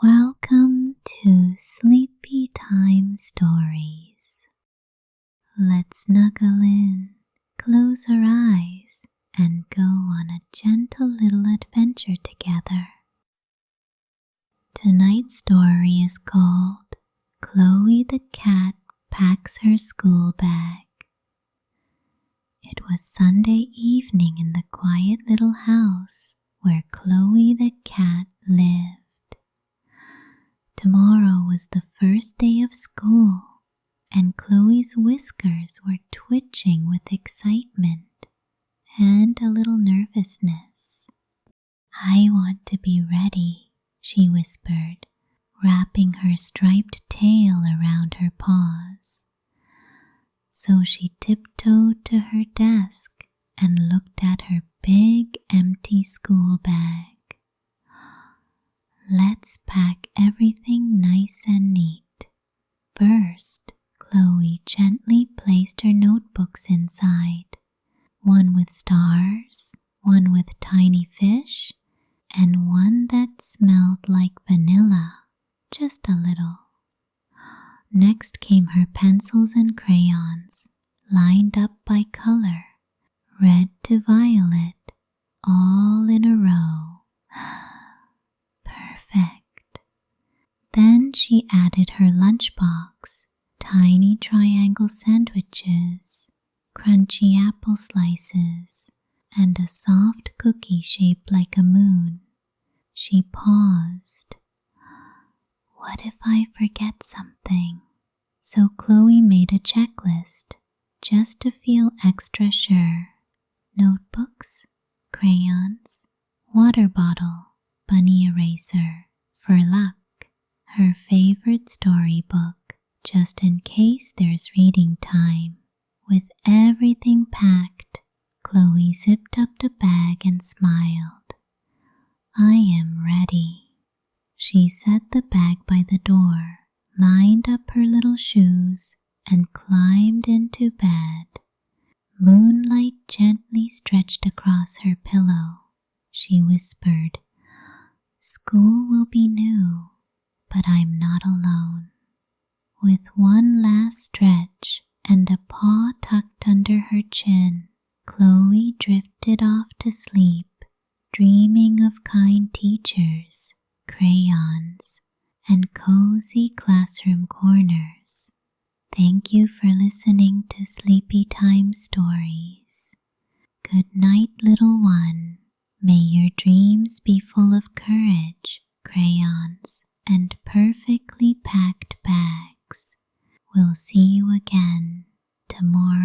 Welcome to Sleepy Time Stories. Let's snuggle in, close our eyes, and go on a gentle little adventure together. Tonight's story is called Chloe the Cat Packs Her School Bag. It was Sunday evening in the quiet little house where Chloe the cat lived. Tomorrow was the first day of school, and Chloe's whiskers were twitching with excitement and a little nervousness. "I want to be ready," she whispered, wrapping her striped tail around her paws. So she tiptoed to her desk and looked at her big empty school bag. Let's pack everything nice and neat. First, Chloe gently placed her notebooks inside, one with stars, one with tiny fish, and one that smelled like vanilla, just a little. Next came her pencils and crayons, lined up by color, red to violet, all in a row. Perfect. Then she added her lunchbox, tiny triangle sandwiches, crunchy apple slices, and a soft cookie shaped like a moon. She paused. What if I forget something? So Chloe made a checklist, just to feel extra sure. Notebooks, crayons, water bottle, bunny eraser, for luck, her favorite storybook, just in case there's reading time. With everything packed, Chloe zipped up the bag and smiled. I am ready. She set the bag by the door, lined up her little shoes, and climbed into bed. Moonlight gently stretched across her pillow. She whispered, "School will be new, but I'm not alone." With one last stretch and a paw tucked under her chin, Chloe drifted off to sleep, dreaming of kind teachers, crayons, and cozy classroom corners. Thank you for listening to Sleepy Time Stories. Good night, little one. May your dreams be full of courage, crayons, and perfectly packed bags. We'll see you again tomorrow.